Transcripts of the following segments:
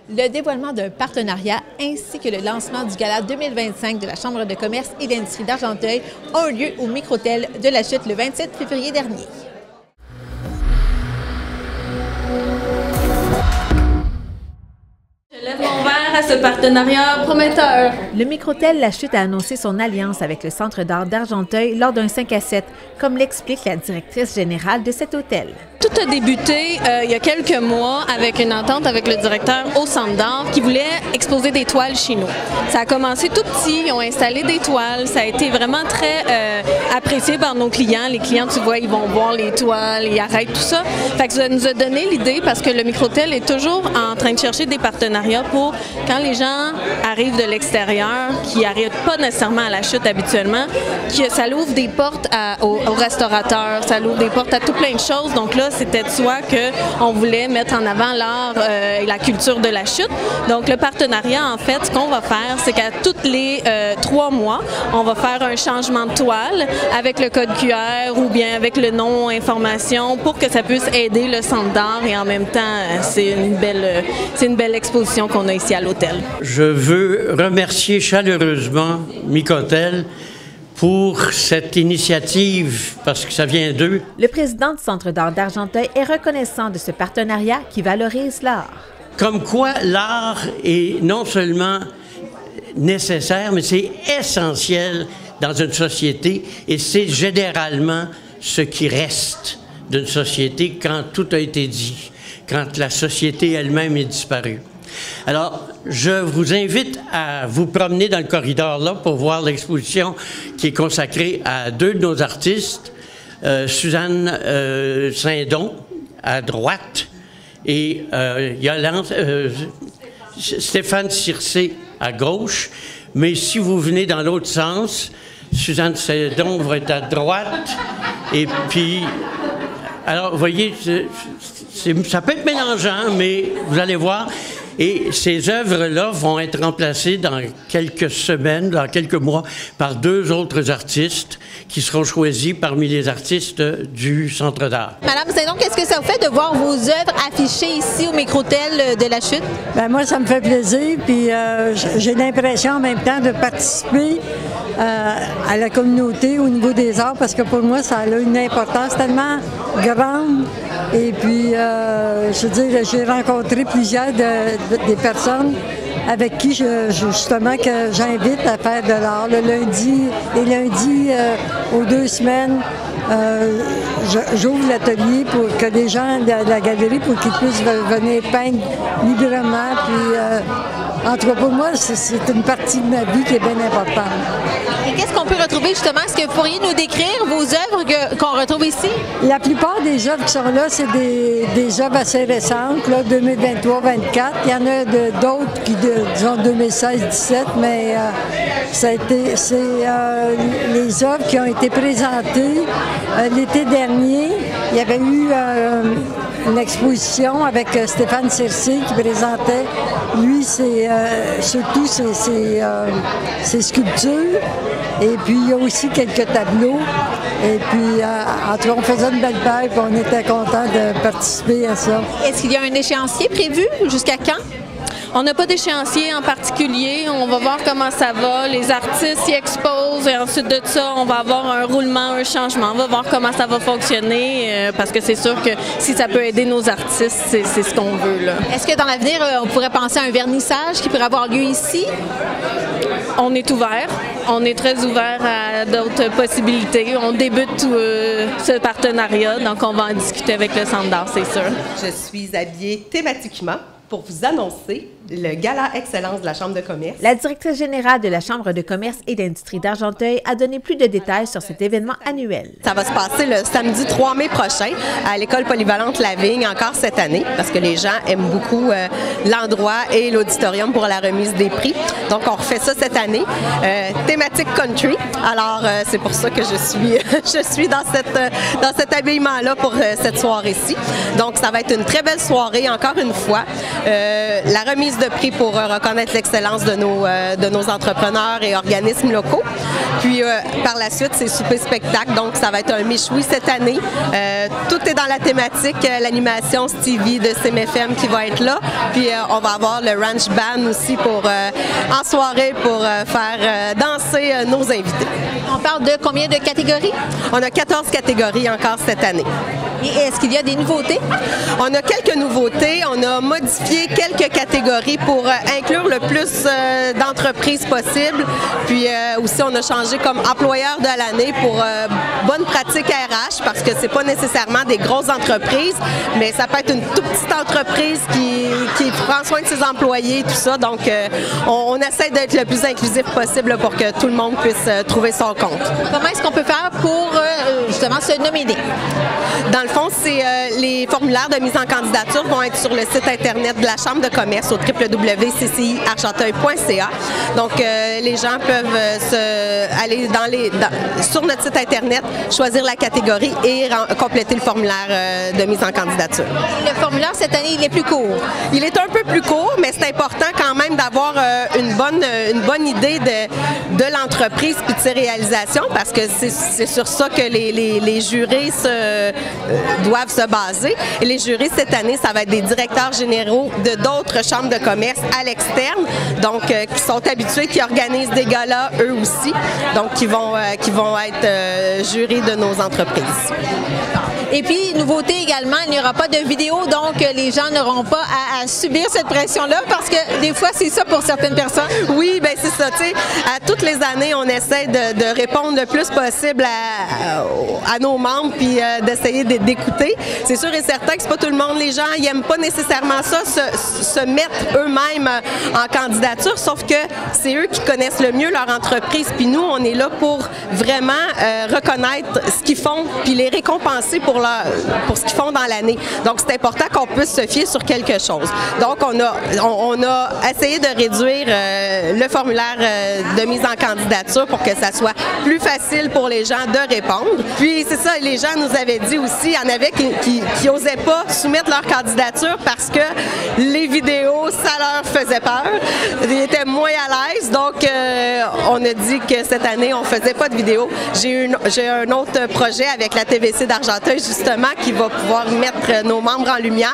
Le dévoilement d'un partenariat ainsi que le lancement du gala 2025 de la Chambre de commerce et d'industrie d'Argenteuil ont eu lieu au Microtel de la Chute le 27 février dernier. Je lève mon verre à ce partenariat prometteur. Le Microtel La Chute a annoncé son alliance avec le Centre d'art d'Argenteuil lors d'un 5 à 7, comme l'explique la directrice générale de cet hôtel. Tout a débuté il y a quelques mois avec une entente avec le directeur au Centre d'art qui voulait exposer des toiles chez nous. Ça a commencé tout petit, ils ont installé des toiles, ça a été vraiment très apprécié par nos clients. Les clients, tu vois, ils vont voir les toiles, ils arrêtent tout ça. Fait que ça nous a donné l'idée parce que le Microtel est toujours en train de chercher des partenariats pour quand les gens arrivent de l'extérieur, qui n'arrivent pas nécessairement à la Chute habituellement, que ça l'ouvre des portes aux restaurateurs, ça l'ouvre des portes à tout plein de choses. Donc là, c'était de soi qu'on voulait mettre en avant l'art et la culture de la Chute. Donc le partenariat, en fait, ce qu'on va faire, c'est qu'à tous les 3 mois, on va faire un changement de toile avec le code QR ou bien avec le nom information pour que ça puisse aider le Centre d'art et en même temps, c'est une belle exposition qu'on a ici à l'hôtel. Je veux remercier chaleureusement Microtel pour cette initiative, parce que ça vient d'eux. Le président du Centre d'art d'Argenteuil est reconnaissant de ce partenariat qui valorise l'art. Comme quoi l'art est non seulement nécessaire, mais c'est essentiel dans une société et c'est généralement ce qui reste d'une société quand tout a été dit, quand la société elle-même est disparue. Alors, je vous invite à vous promener dans le corridor là pour voir l'exposition qui est consacrée à 2 de nos artistes, Suzanne Saint-Don à droite et Stéphane Circé à gauche. Mais si vous venez dans l'autre sens, Suzanne Saint-Don va être à droite et puis... Alors, vous voyez, ça peut être mélangeant, mais vous allez voir. Et ces œuvres-là vont être remplacées dans quelques semaines, dans quelques mois, par 2 autres artistes qui seront choisis parmi les artistes du Centre d'art. Madame Saint-Don, qu'est-ce que ça vous fait de voir vos œuvres affichées ici au Microtel de la Chute? Bien, moi, ça me fait plaisir, puis j'ai l'impression en même temps de participer à la communauté au niveau des arts, parce que pour moi, ça a une importance tellement grande. Et puis, je veux dire, j'ai rencontré plusieurs des personnes avec qui, justement, que j'invite à faire de l'art. Le lundi aux 2 semaines, j'ouvre l'atelier pour que les gens de la galerie, pour qu'ils puissent venir peindre librement. Puis, en tout cas, pour moi, c'est une partie de ma vie qui est bien importante. Et qu'est-ce qu'on peut retrouver, justement? Est-ce que vous pourriez nous décrire vos œuvres qu'on retrouve ici? La plupart des œuvres qui sont là, c'est des œuvres assez récentes, 2023-24. Il y en a d'autres qui, disons, 2016-17, mais c'est les œuvres qui ont été présentées l'été dernier. Il y avait eu une exposition avec Stéphane Circé qui présentait, lui, surtout ses sculptures. Et puis, il y a aussi quelques tableaux. Et puis, en tout cas, on faisait une belle paire et on était contents de participer à ça. Est-ce qu'il y a un échéancier prévu? Jusqu'à quand? On n'a pas d'échéancier en particulier. On va voir comment ça va. Les artistes y exposent et ensuite de ça, on va avoir un roulement, un changement. On va voir comment ça va fonctionner parce que c'est sûr que si ça peut aider nos artistes, c'est ce qu'on veut, là. Est-ce que dans l'avenir, on pourrait penser à un vernissage qui pourrait avoir lieu ici? On est ouvert. On est très ouvert à d'autres possibilités. On débute ce partenariat, donc on va en discuter avec le Centre d'art, c'est sûr. Je suis habillée thématiquement pour vous annoncer le Gala Excellence de la Chambre de commerce. La directrice générale de la Chambre de commerce et d'industrie d'Argenteuil a donné plus de détails sur cet événement annuel. Ça va se passer le samedi 3 mai prochain à l'école polyvalente La Vigne, encore cette année, parce que les gens aiment beaucoup l'endroit et l'auditorium pour la remise des prix. Donc, on refait ça cette année. Thématique country. Alors, c'est pour ça que je suis dans cet habillement-là pour cette soirée-ci. Donc, ça va être une très belle soirée, encore une fois. La remise de prix pour reconnaître l'excellence de nos entrepreneurs et organismes locaux. Puis par la suite, c'est souper-spectacle. Donc, ça va être un méchoui cette année. Tout est dans la thématique. L'animation Stevie de CMFM qui va être là. Puis on va avoir le Ranch Band aussi en soirée pour faire danser nos invités. On parle de combien de catégories? On a 14 catégories encore cette année. Et est-ce qu'il y a des nouveautés? On a quelques nouveautés. On a modifié quelques catégories pour inclure le plus d'entreprises possible. Puis aussi, on a changé comme employeur de l'année pour bonne pratique RH parce que c'est pas nécessairement des grosses entreprises, mais ça peut être une toute petite entreprise qui prend soin de ses employés, tout ça. Donc, on essaie d'être le plus inclusif possible pour que tout le monde puisse trouver son compte. Comment est-ce qu'on peut faire pour justement se nominer? Dans le fond, c'est les formulaires de mise en candidature vont être sur le site Internet de la Chambre de commerce au www.cciargenteuil.ca. Donc, les gens peuvent aller sur notre site Internet, choisir la catégorie et compléter le formulaire de mise en candidature. Le formulaire, cette année, il est plus court. Il est un peu plus court, mais c'est important quand même d'avoir une bonne idée de l'entreprise et de ses réalisations parce que c'est sur ça que les jurés doivent se baser. Et les jurés, cette année, ça va être des directeurs généraux de d'autres chambres de commerce à l'externe, donc qui sont habitués, qui organisent des galas eux aussi, donc qui vont être jurés de nos entreprises. Et puis, nouveauté également, il n'y aura pas de vidéo, donc les gens n'auront pas à subir cette pression-là parce que des fois, c'est ça pour certaines personnes. Oui, bien c'est ça. Tu sais, à toutes les années, on essaie de répondre le plus possible à nos membres puis d'essayer d'écouter. C'est sûr et certain que c'est pas tout le monde. Les gens, ils n'aiment pas nécessairement ça, se mettre eux-mêmes en candidature, sauf que c'est eux qui connaissent le mieux leur entreprise. Puis nous, on est là pour vraiment reconnaître ce qu'ils font puis les récompenser pour ce qu'ils font dans l'année. Donc, c'est important qu'on puisse se fier sur quelque chose. Donc, on a essayé de réduire le formulaire de mise en candidature pour que ça soit plus facile pour les gens de répondre. Puis, c'est ça, les gens nous avaient dit aussi, il y en avait qui n'osaient pas soumettre leur candidature parce que les vidéos, ça leur faisait peur. Ils étaient moins à l'aise. Donc, on a dit que cette année, on ne faisait pas de vidéos. J'ai un autre projet avec la TVC d'Argenteuil, justement, qui va pouvoir mettre nos membres en lumière.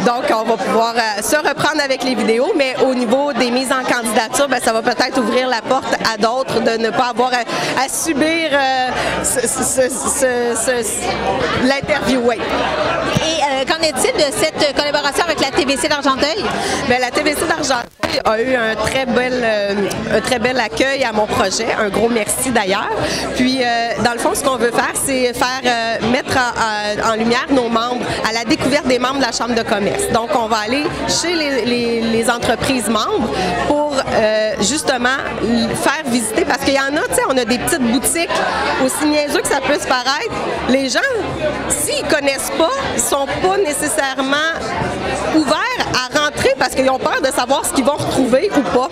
Donc, on va pouvoir se reprendre avec les vidéos, mais au niveau des mises en candidature, bien, ça va peut-être ouvrir la porte à d'autres de ne pas avoir à subir l'interview. Et qu'en est-il de cette collaboration avec la TVC d'Argenteuil? Bien, la TVC d'Argenteuil a eu un très bel accueil à mon projet. Un gros merci d'ailleurs. Puis, dans le fond, ce qu'on veut faire, c'est mettre en lumière nos membres à la découverte des membres de la Chambre de commerce. Donc, on va aller chez les entreprises membres pour justement faire visiter, parce qu'il y en a, tu sais, on a des petites boutiques, aussi niaiseux que ça peut se paraître. Les gens, s'ils ne connaissent pas, ils ne sont pas nécessairement ouverts à rentrer parce qu'ils ont peur de savoir ce qu'ils vont retrouver ou pas.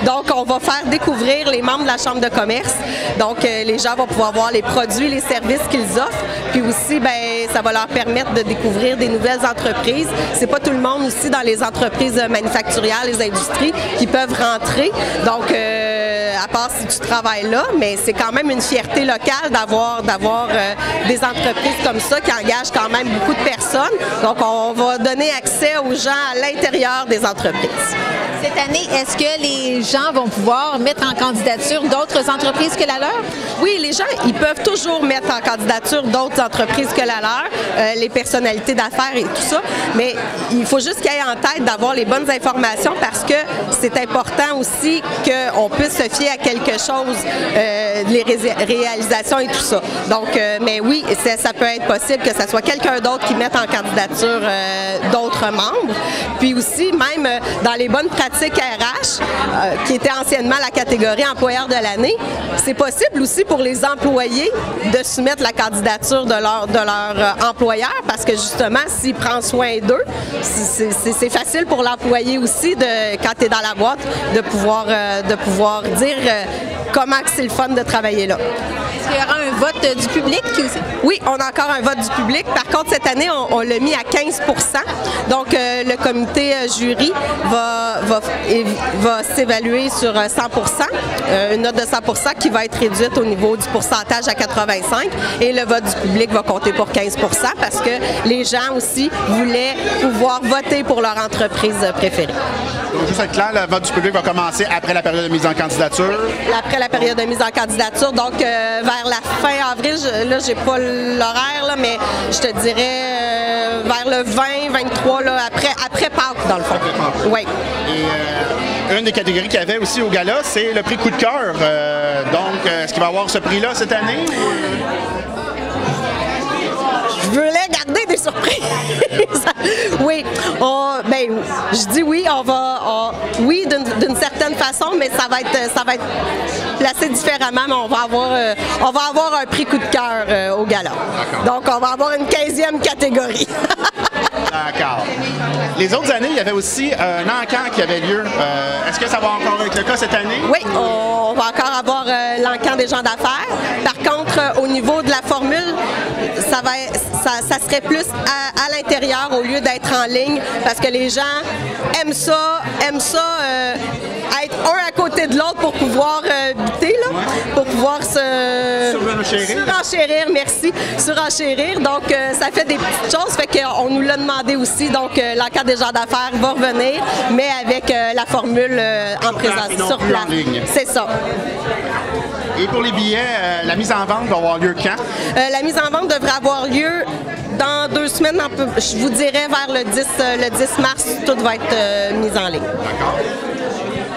Donc, on va faire découvrir les membres de la Chambre de commerce. Donc, les gens vont pouvoir voir les produits, les services qu'ils offrent. Puis aussi, bien, ça va leur permettre de découvrir des nouvelles entreprises. C'est pas tout le monde aussi dans les entreprises manufacturières, les industries, qui peuvent rentrer. Donc, à part si tu travailles là, mais c'est quand même une fierté locale d'avoir des entreprises comme ça qui engagent quand même beaucoup de personnes. Donc, on va donner accès aux gens à l'intérieur des entreprises. Cette année, est-ce que les gens vont pouvoir mettre en candidature d'autres entreprises que la leur? Oui, les gens, ils peuvent toujours mettre en candidature d'autres entreprises que la leur, les personnalités d'affaires et tout ça, mais il faut juste qu'ils aient en tête d'avoir les bonnes informations parce que c'est important aussi qu'on puisse se fier à quelque chose, les réalisations et tout ça. Donc, mais oui, ça peut être possible que ce soit quelqu'un d'autre qui mette en candidature d'autres membres. Puis aussi, même dans les bonnes pratiques RH, qui était anciennement la catégorie employeur de l'année, c'est possible aussi pour les employés de soumettre la candidature de leur employeur parce que justement, s'il prend soin d'eux, c'est facile pour l'employé aussi, quand tu es dans la boîte, de pouvoir dire comment c'est le fun de travailler là. Est-ce qu'il y aura un vote du public aussi? Oui, on a encore un vote du public. Par contre, cette année, on l'a mis à 15 %. Donc, le comité jury va s'évaluer sur 100 %, une note de 100 % qui va être réduite au niveau du pourcentage à 85 et le vote du public va compter pour 15 % parce que les gens aussi voulaient pouvoir voter pour leur entreprise préférée. Donc, juste être clair, le vote du public va commencer après la période de mise en candidature? Après la période de mise en candidature, donc vers la fin avril, là, j'ai pas l'horaire, là, mais je te dirais vers le 20, 23, là, après Pâques, dans le fond. Oui. Et une des catégories qu'il y avait aussi au gala, c'est le prix coup de cœur. Donc, est-ce qu'il va y avoir ce prix-là cette année? Je voulais garder des surprises. Oui, je dis oui, oui d'une certaine façon, mais ça va être placé différemment, mais on va avoir un prix coup de cœur au gala. Donc, on va avoir une 15e catégorie. D'accord. Les autres années, il y avait aussi un encan qui avait lieu. Est-ce que ça va encore être le cas cette année? Oui, on va encore avoir l'encan des gens d'affaires. Par contre, au niveau de la formule, ça serait plus à l'intérieur au lieu d'être en ligne parce que les gens aiment ça être un à côté de l'autre pour pouvoir buter, là, pour pouvoir surenchérir, merci, surenchérir. Donc, ça fait des petites choses, fait qu'on nous l'a demandé aussi. Donc, l'encan des gens d'affaires va revenir, mais avec la formule en présence sur place. C'est ça. Et pour les billets, la mise en vente va avoir lieu quand? La mise en vente devrait avoir lieu dans 2 semaines, je vous dirais vers le 10 mars, tout va être mis en ligne. D'accord.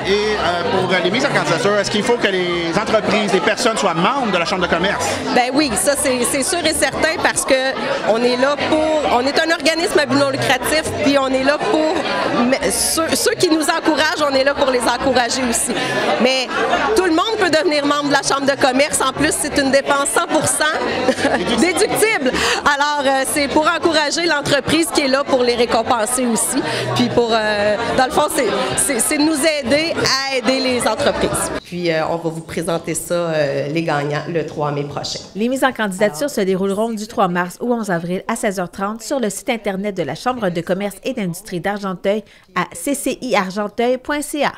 Et pour les mises en candidature, est-ce qu'il faut que les entreprises, les personnes soient membres de la Chambre de commerce? Ben oui, ça c'est sûr et certain parce que on est un organisme à but non lucratif, puis on est là pour ceux qui nous encouragent, on est là pour les encourager aussi. Mais tout le monde peut devenir membre de la Chambre de commerce. En plus, c'est une dépense 100% déductible. Alors, c'est pour encourager l'entreprise qui est là pour les récompenser aussi. Puis dans le fond, c'est nous aider à aider les entreprises. Puis on va vous présenter ça, les gagnants, le 3 mai prochain. Les mises en candidature se dérouleront du 3 mars au 11 avril à 16h30 sur le site Internet de la Chambre de commerce et d'industrie d'Argenteuil à cciargenteuil.ca.